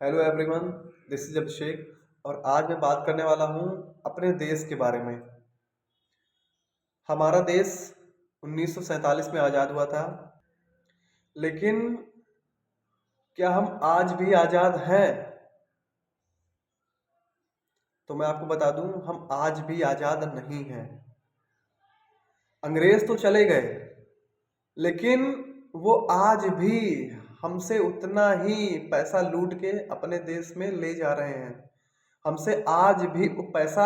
Hello everyone, this is अभिषेक। और आज मैं बात करने वाला हूँ अपने देश के बारे में। हमारा देश 1947 में आज़ाद हुआ था, लेकिन क्या हम आज भी आज़ाद हैं? तो मैं आपको बता दूं, हम आज भी आज़ाद नहीं हैं। अंग्रेज तो चले गए, लेकिन वो आज भी हमसे उतना ही पैसा लूट के अपने देश में ले जा रहे हैं। हमसे आज भी वो पैसा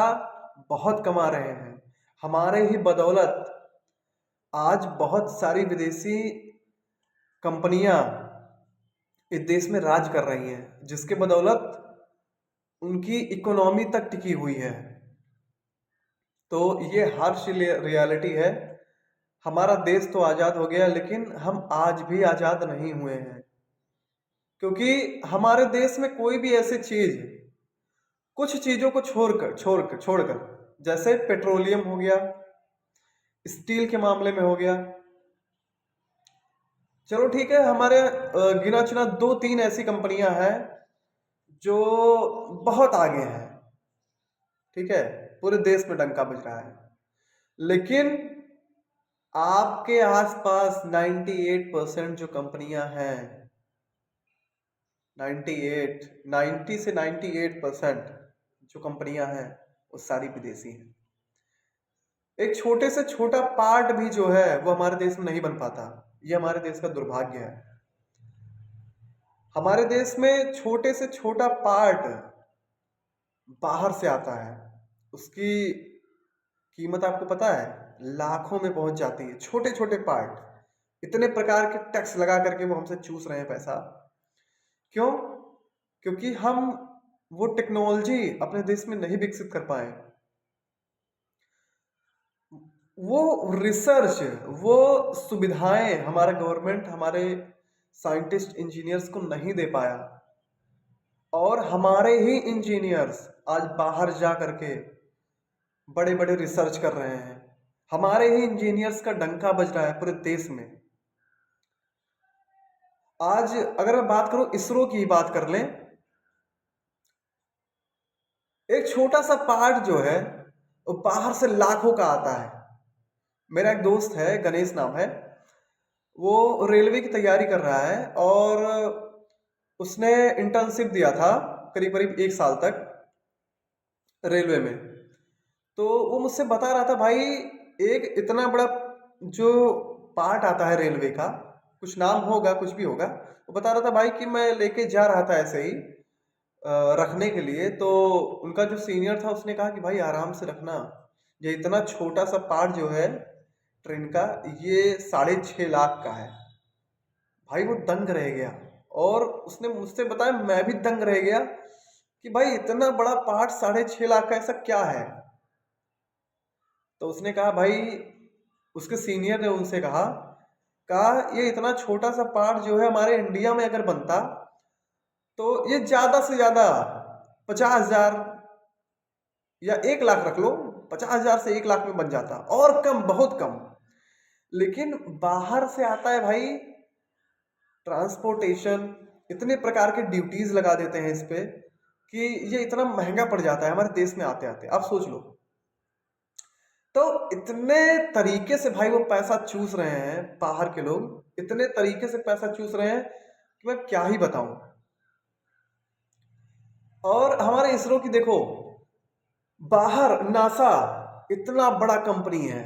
बहुत कमा रहे हैं। हमारे ही बदौलत आज बहुत सारी विदेशी कंपनियां इस देश में राज कर रही हैं, जिसके बदौलत उनकी इकोनॉमी तक टिकी हुई है। तो ये हार्श रियलिटी है। हमारा देश तो आज़ाद हो गया, लेकिन हम आज भी आज़ाद नहीं हुए हैं, क्योंकि हमारे देश में कोई भी ऐसी चीज, कुछ चीजों को छोड़कर जैसे पेट्रोलियम हो गया, स्टील के मामले में हो गया, चलो ठीक है, हमारे गिना चुना दो तीन ऐसी कंपनियां हैं जो बहुत आगे हैं। ठीक है, पूरे देश में डंका बज रहा है, लेकिन आपके आसपास 98% जो कंपनियां हैं, 98 90 से 98% जो कंपनियां हैं वो सारी विदेशी हैं। एक छोटे से छोटा पार्ट भी जो है वो हमारे देश में नहीं बन पाता। ये हमारे देश का दुर्भाग्य है। हमारे देश में छोटे से छोटा पार्ट बाहर से आता है, उसकी कीमत आपको पता है, लाखों में पहुंच जाती है। छोटे छोटे पार्ट, इतने प्रकार के टैक्स लगा करके वो हमसे चूस रहे हैं पैसा। क्यों? क्योंकि हम वो टेक्नोलॉजी अपने देश में नहीं विकसित कर पाए, वो रिसर्च, वो सुविधाएं हमारा गवर्नमेंट, हमारे साइंटिस्ट इंजीनियर्स को नहीं दे पाया। और हमारे ही इंजीनियर्स आज बाहर जा करके बड़े बड़े रिसर्च कर रहे हैं। हमारे ही इंजीनियर्स का डंका बज रहा है पूरे देश में। आज अगर मैं बात करूं, इसरो की बात कर लें, एक छोटा सा पार्ट जो है वो बाहर से लाखों का आता है। मेरा एक दोस्त है, गणेश नाम है, वो रेलवे की तैयारी कर रहा है और उसने इंटर्नशिप दिया था करीब करीब 1 साल तक रेलवे में। तो वो मुझसे बता रहा था, भाई एक इतना बड़ा जो पार्ट आता है रेलवे का, कुछ नाम होगा, कुछ भी होगा, वो बता रहा था भाई कि मैं लेके जा रहा था ऐसे ही रखने के लिए। तो उनका जो सीनियर था उसने कहा कि भाई आराम से रखना, ये इतना छोटा सा पार्ट जो है ट्रेन का, ये 6.5 लाख का है। भाई वो दंग रह गया, और उसने मुझसे बताया, मैं भी दंग रह गया कि भाई इतना बड़ा पार्ट 6.5 लाख का, ऐसा क्या है? तो उसने कहा भाई, उसके सीनियर ने उनसे कहा ये इतना छोटा सा पार्ट जो है हमारे इंडिया में अगर बनता तो ये ज्यादा से ज्यादा 50,000 या 1 लाख रख लो, 50,000 से 1 लाख में बन जाता, और कम, बहुत कम। लेकिन बाहर से आता है भाई, ट्रांसपोर्टेशन, इतने प्रकार के ड्यूटीज लगा देते हैं इस पे कि ये इतना महंगा पड़ जाता है हमारे देश में आते आते। आप सोच लो, तो इतने तरीके से भाई वो पैसा चूस रहे हैं, बाहर के लोग इतने तरीके से पैसा चूस रहे हैं कि मैं क्या ही बताऊं। और हमारे इसरो की देखो, बाहर नासा इतना बड़ा कंपनी है,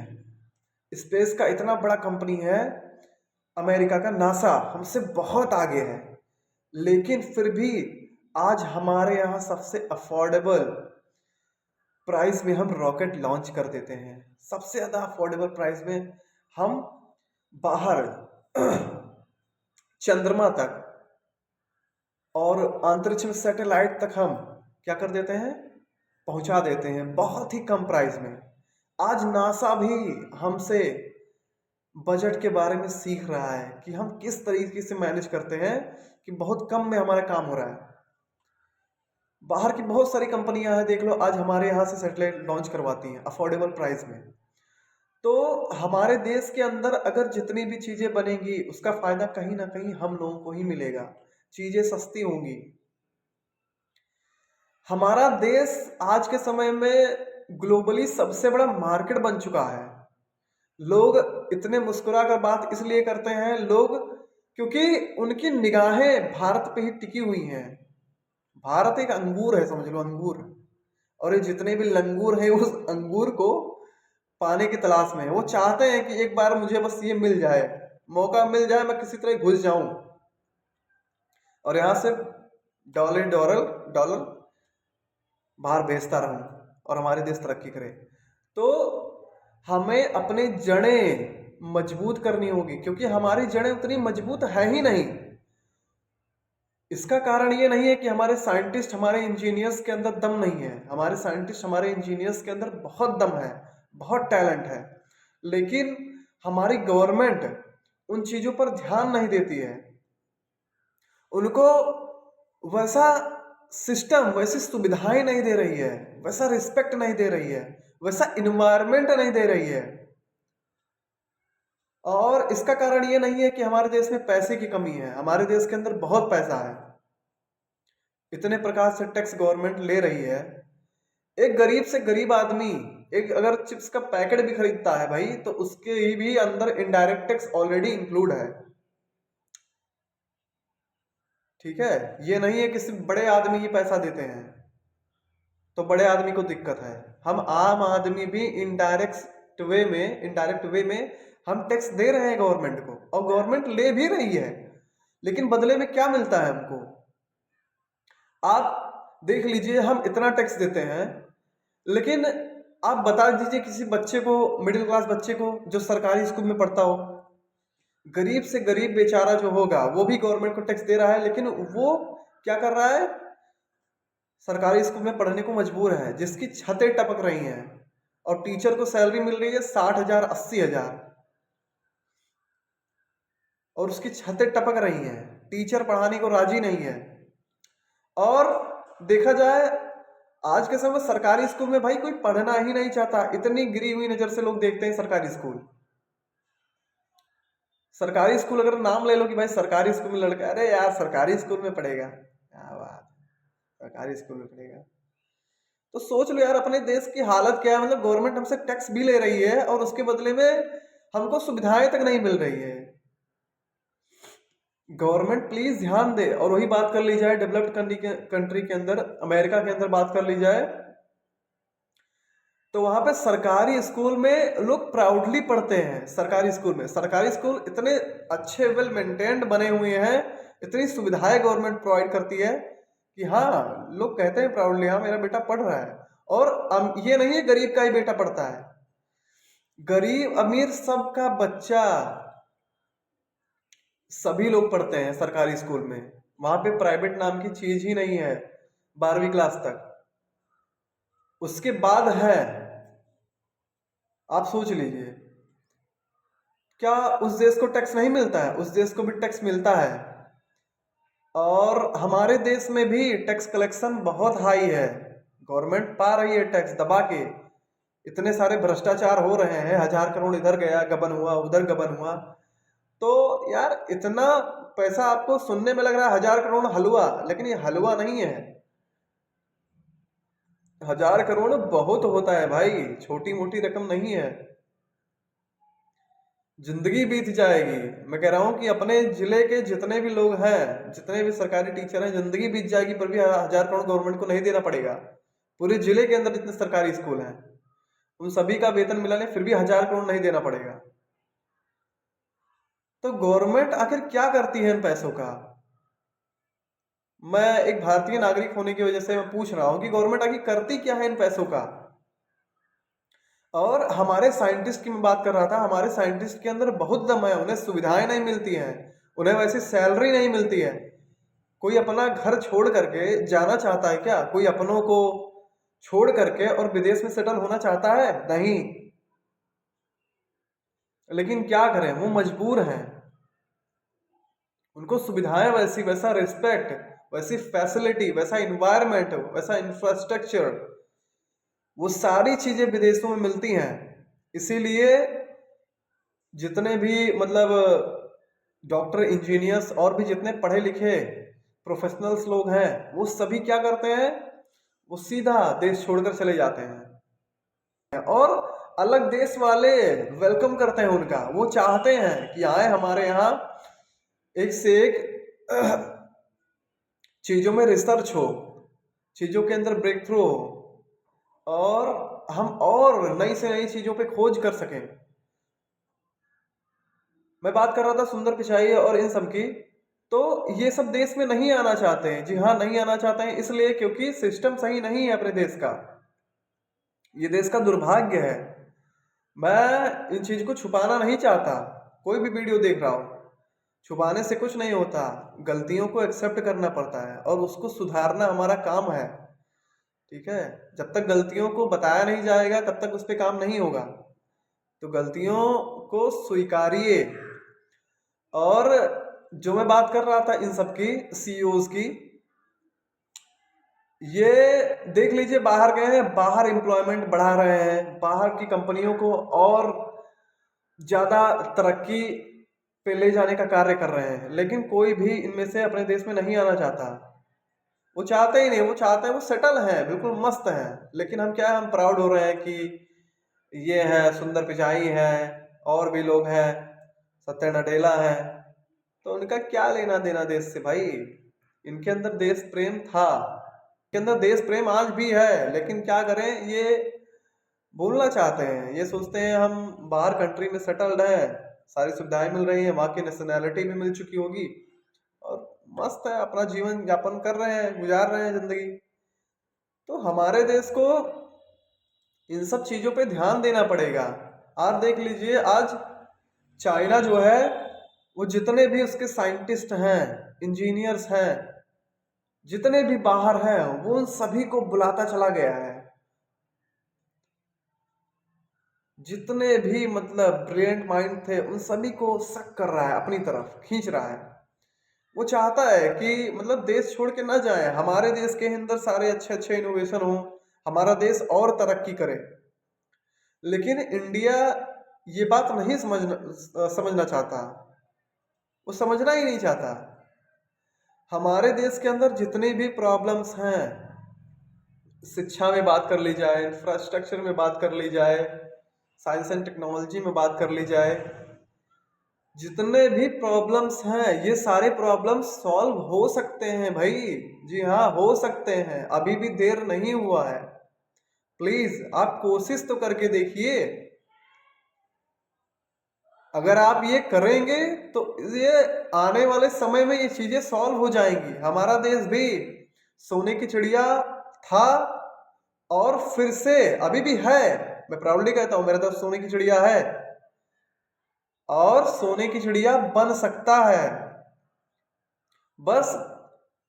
स्पेस का इतना बड़ा कंपनी है, अमेरिका का नासा हमसे बहुत आगे है, लेकिन फिर भी आज हमारे यहाँ सबसे अफोर्डेबल प्राइस में हम रॉकेट लॉन्च कर देते हैं। सबसे ज्यादा अफोर्डेबल प्राइस में हम बाहर चंद्रमा तक और अंतरिक्ष में सैटेलाइट तक हम क्या कर देते हैं, पहुंचा देते हैं बहुत ही कम प्राइस में। आज नासा भी हमसे बजट के बारे में सीख रहा है कि हम किस तरीके से मैनेज करते हैं कि बहुत कम में हमारा काम हो रहा है। बाहर की बहुत सारी कंपनियां हैं, देख लो, आज हमारे यहाँ से सैटेलाइट लॉन्च करवाती हैं अफोर्डेबल प्राइस में। तो हमारे देश के अंदर अगर जितनी भी चीजें बनेंगी, उसका फायदा कहीं ना कहीं हम लोगों को ही मिलेगा। चीजें सस्ती होंगी, हमारा देश आज के समय में ग्लोबली सबसे बड़ा मार्केट बन चुका है। लोग इतने मुस्कुरा कर बात इसलिए करते हैं लोग, क्योंकि उनकी निगाहें भारत पे ही टिकी हुई हैं। भारत एक अंगूर है, समझ लो अंगूर। और ये जितने भी लंगूर हैं उस अंगूर को पाने की तलाश में हैं। वो चाहते हैं कि एक बार मुझे बस ये मिल जाए, मौका मिल जाए, मैं किसी तरह घुस जाऊं और यहाँ से डॉलर डॉलर डॉलर बाहर भेजता रहूं और हमारे देश तरक्की करे। तो हमें अपने जड़ें मजबूत करनी होगी, क्योंकि हमारी जड़ें उतनी मजबूत है ही नहीं। इसका कारण ये नहीं है कि हमारे साइंटिस्ट, हमारे इंजीनियर्स के अंदर दम नहीं है। हमारे साइंटिस्ट, हमारे इंजीनियर्स के अंदर बहुत दम है, बहुत टैलेंट है, लेकिन हमारी गवर्नमेंट उन चीजों पर ध्यान नहीं देती है। उनको वैसा सिस्टम, वैसी सुविधाएं नहीं दे रही है, वैसा रिस्पेक्ट नहीं दे रही है, वैसा इन्वायरमेंट नहीं दे रही है। और इसका कारण ये नहीं है कि हमारे देश में पैसे की कमी है। हमारे देश के अंदर बहुत पैसा है, इतने प्रकार से टैक्स गवर्नमेंट ले रही है। एक गरीब से गरीब आदमी एक अगर चिप्स का पैकेट भी खरीदता है भाई, तो उसके ही भी अंदर इनडायरेक्ट टैक्स ऑलरेडी इंक्लूड है। ठीक है, ये नहीं है कि सिर्फ बड़े आदमी ही पैसा देते हैं तो बड़े आदमी को दिक्कत है। हम आम आदमी भी इनडायरेक्ट वे में हम टैक्स दे रहे हैं गवर्नमेंट को, और गवर्नमेंट ले भी रही है। लेकिन बदले में क्या मिलता है हमको? आप देख लीजिए, हम इतना टैक्स देते हैं, लेकिन आप बता दीजिए किसी बच्चे को, मिडिल क्लास बच्चे को जो सरकारी स्कूल में पढ़ता हो, गरीब से गरीब बेचारा जो होगा वो भी गवर्नमेंट को टैक्स दे रहा है, लेकिन वो क्या कर रहा है? सरकारी स्कूल में पढ़ने को मजबूर है, जिसकी छतें टपक रही हैं और टीचर को सैलरी मिल रही है 60,000 80,000, और उसकी छतें टपक रही हैं, टीचर पढ़ाने को राजी नहीं है। और देखा जाए आज के समय सरकारी स्कूल में भाई कोई पढ़ना ही नहीं चाहता, इतनी गिरी हुई नजर से लोग देखते हैं सरकारी स्कूल। सरकारी स्कूल अगर नाम ले लो कि भाई सरकारी स्कूल में लड़का, अरे यार सरकारी स्कूल में पढ़ेगा, क्या बात, सरकारी स्कूल में पढ़ेगा। तो सोच लो यार अपने देश की हालत क्या है। मतलब गवर्नमेंट हमसे टैक्स भी ले रही है और उसके बदले में हमको सुविधाएं तक नहीं मिल रही है। गवर्नमेंट प्लीज ध्यान दे। और वही बात कर ली जाए डेवलप्ड कंट्री के अंदर, अमेरिका के अंदर बात कर ली जाए, तो वहां पे सरकारी स्कूल में लोग प्राउडली पढ़ते हैं। सरकारी स्कूल में, सरकारी स्कूल इतने अच्छे वेल मेंटेन्ड बने हुए हैं, इतनी सुविधाएं गवर्नमेंट प्रोवाइड करती है कि हाँ, लोग कहते हैं प्राउडली, हाँ मेरा बेटा पढ़ रहा है। और ये नहीं है गरीब का ही बेटा पढ़ता है, गरीब अमीर सबका बच्चा, सभी लोग पढ़ते हैं सरकारी स्कूल में। वहां पे प्राइवेट नाम की चीज ही नहीं है 12वीं क्लास तक, उसके बाद है। आप सोच लीजिए, क्या उस देश को टैक्स नहीं मिलता है? उस देश को भी टैक्स मिलता है। और हमारे देश में भी टैक्स कलेक्शन बहुत हाई है, गवर्नमेंट पा रही है टैक्स दबा के। इतने सारे भ्रष्टाचार हो रहे हैं, 1,000 करोड़ इधर गया गबन हुआ, उधर गबन हुआ। तो यार इतना पैसा आपको सुनने में लग रहा है 1,000 करोड़ हलवा, लेकिन ये हलवा नहीं है। 1,000 करोड़ बहुत होता है भाई, छोटी मोटी रकम नहीं है। जिंदगी बीत जाएगी। मैं कह रहा हूं कि अपने जिले के जितने भी लोग हैं, जितने भी सरकारी टीचर हैं, जिंदगी बीत जाएगी पर भी 1,000 करोड़ गवर्नमेंट को नहीं देना पड़ेगा। पूरे जिले के अंदर जितने सरकारी स्कूल हैं उन सभी का वेतन मिला ले, फिर भी 1,000 करोड़ नहीं देना पड़ेगा। तो गवर्नमेंट आखिर क्या करती है इन पैसों का? मैं एक भारतीय नागरिक होने की वजह से मैं पूछ रहा हूं कि गवर्नमेंट आखिर करती क्या है इन पैसों का? और हमारे साइंटिस्ट की मैं बात कर रहा था, हमारे साइंटिस्ट के अंदर बहुत दम है, उन्हें सुविधाएं नहीं मिलती हैं, उन्हें वैसी सैलरी नहीं मिलती है। कोई अपना घर छोड़ करके जाना चाहता है क्या? कोई अपनों को छोड़ करके और विदेश में सेटल होना चाहता है? नहीं। लेकिन क्या करें, वो मजबूर हैं। उनको सुविधाएं वैसी, वैसा रिस्पेक्ट, वैसी फैसिलिटी, वैसा इन्वायरमेंट, वैसा इंफ्रास्ट्रक्चर, वो सारी चीजें विदेशों में मिलती हैं। इसीलिए जितने भी मतलब डॉक्टर, इंजीनियर्स और भी जितने पढ़े लिखे प्रोफेशनल्स लोग हैं, वो सभी क्या करते हैं? वो सीधा देश छोड़कर चले जाते हैं। और अलग देश वाले वेलकम करते हैं उनका, वो चाहते हैं कि आए हमारे यहाँ, एक से एक चीजों में रिसर्च हो, चीजों के अंदर ब्रेक थ्रू हो, और हम और नई से नई चीजों पे खोज कर सकें। मैं बात कर रहा था सुंदर पिचाई और इन सब की। तो ये सब देश में नहीं आना चाहते हैं। जी हाँ, नहीं आना चाहते हैं इसलिए क्योंकि सिस्टम सही नहीं है अपने देश का। ये देश का दुर्भाग्य है। मैं इन चीज को छुपाना नहीं चाहता। कोई भी वीडियो देख रहा हो, छुपाने से कुछ नहीं होता। गलतियों को एक्सेप्ट करना पड़ता है और उसको सुधारना हमारा काम है। ठीक है, जब तक गलतियों को बताया नहीं जाएगा तब तक उस पर काम नहीं होगा। तो गलतियों को स्वीकारिए। और जो मैं बात कर रहा था इन सब की, सीईओज की, ये देख लीजिए बाहर गए हैं, बाहर एम्प्लॉयमेंट बढ़ा रहे हैं, बाहर की कंपनियों को और ज्यादा तरक्की पे ले जाने का कार्य कर रहे हैं। लेकिन कोई भी इनमें से अपने देश में नहीं आना चाहता। वो चाहते ही नहीं, वो चाहते हैं, वो सेटल हैं, बिल्कुल मस्त हैं। लेकिन हम क्या है, हम प्राउड हो रहे हैं कि ये है सुंदर पिचाई है, और भी लोग हैं, सत्या नडेला है। तो उनका क्या लेना देना देश से भाई? इनके अंदर देश प्रेम था, इनके अंदर देश प्रेम आज भी है, लेकिन क्या करें, ये भूलना चाहते हैं। ये सोचते हैं हम बाहर कंट्री में सेटल्ड हैं, सारी सुविधाएं मिल रही हैं, वहाँ की नेशनैलिटी भी मिल चुकी होगी, और मस्त है, अपना जीवन यापन कर रहे हैं, गुजार रहे हैं जिंदगी। तो हमारे देश को इन सब चीजों पे ध्यान देना पड़ेगा। आप देख लीजिए आज चाइना जो है, वो जितने भी उसके साइंटिस्ट हैं, इंजीनियर्स हैं, जितने भी बाहर हैं, वो उन सभी को बुलाता चला गया है। जितने भी मतलब ब्रिलियंट माइंड थे, उन सभी को सक कर रहा है, अपनी तरफ खींच रहा है। वो चाहता है कि मतलब देश छोड़ के ना जाए, हमारे देश के अंदर सारे अच्छे अच्छे इनोवेशन हो, हमारा देश और तरक्की करे। लेकिन इंडिया ये बात नहीं समझना चाहता। वो समझना ही नहीं चाहता। हमारे देश के अंदर जितनी भी प्रॉब्लम्स हैं, शिक्षा में बात कर ली जाए, इंफ्रास्ट्रक्चर में बात कर ली जाए, साइंस एंड टेक्नोलॉजी में बात कर ली जाए, जितने भी प्रॉब्लम्स हैं, ये सारे प्रॉब्लम्स सॉल्व हो सकते हैं भाई। जी हाँ, हो सकते हैं, अभी भी देर नहीं हुआ है। प्लीज आप कोशिश तो करके देखिए। अगर आप ये करेंगे तो ये आने वाले समय में ये चीजें सॉल्व हो जाएंगी। हमारा देश भी सोने की चिड़िया था, और फिर से अभी भी है। मैं प्राउडली कहता हूं, मेरे तरफ सोने की चिड़िया है, और सोने की चिड़िया बन सकता है। बस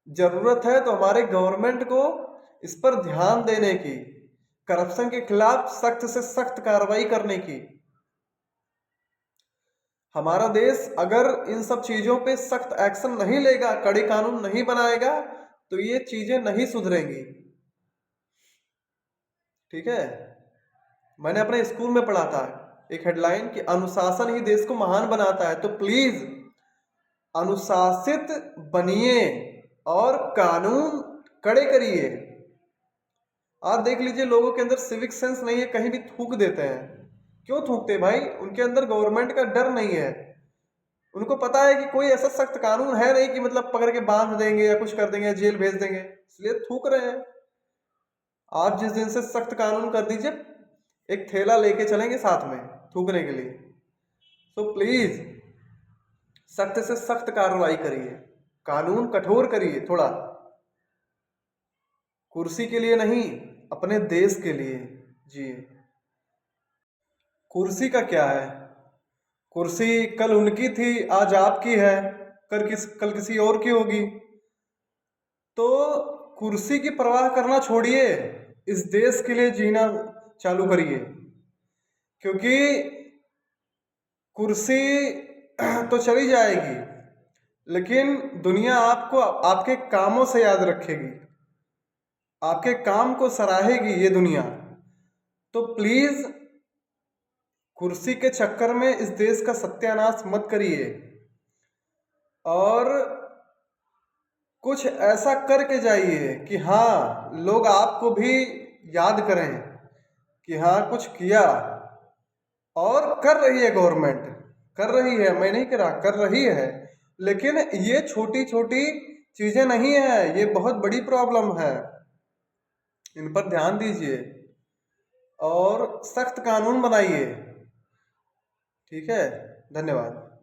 जरूरत है तो हमारे गवर्नमेंट को इस पर ध्यान देने की, करप्शन के खिलाफ सख्त से सख्त कार्रवाई करने की। हमारा देश अगर इन सब चीजों पे सख्त एक्शन नहीं लेगा, कड़े कानून नहीं बनाएगा, तो ये चीजें नहीं सुधरेंगी। ठीक है, मैंने अपने स्कूल में पढ़ा था एक हेडलाइन कि अनुशासन ही देश को महान बनाता है। तो प्लीज अनुशासित बनिए और कानून कड़े करिए। आप देख लीजिए, लोगों के अंदर सिविक सेंस नहीं है, कहीं भी थूक देते हैं। क्यों थूकते हैं भाई? उनके अंदर गवर्नमेंट का डर नहीं है। उनको पता है कि कोई ऐसा सख्त कानून है नहीं कि मतलब पकड़ के बांध देंगे या कुछ कर देंगे या जेल भेज देंगे, इसलिए थूक रहे हैं। आप जिस दिन से सख्त कानून कर दीजिए, एक थैला लेके चलेंगे साथ में थूकने के लिए। तो प्लीज सख्त से सख्त कार्रवाई करिए, कानून कठोर करिए थोड़ा, कुर्सी के लिए नहीं, अपने देश के लिए। जी, कुर्सी का क्या है? कुर्सी कल उनकी थी, आज आपकी है, कल किसी और की होगी। तो कुर्सी की परवाह करना छोड़िए, इस देश के लिए जीना चालू करिए। क्योंकि कुर्सी तो चली जाएगी, लेकिन दुनिया आपको आपके कामों से याद रखेगी, आपके काम को सराहेगी ये दुनिया। तो प्लीज कुर्सी के चक्कर में इस देश का सत्यानाश मत करिए। और कुछ ऐसा करके जाइए कि हाँ लोग आपको भी याद करें कि हाँ कुछ किया। और कर रही है गवर्नमेंट, कर रही है, मैं नहीं कह रहा, कर रही है। लेकिन ये छोटी छोटी चीजें नहीं है, ये बहुत बड़ी प्रॉब्लम है। इन पर ध्यान दीजिए और सख्त कानून बनाइए। ठीक है, धन्यवाद।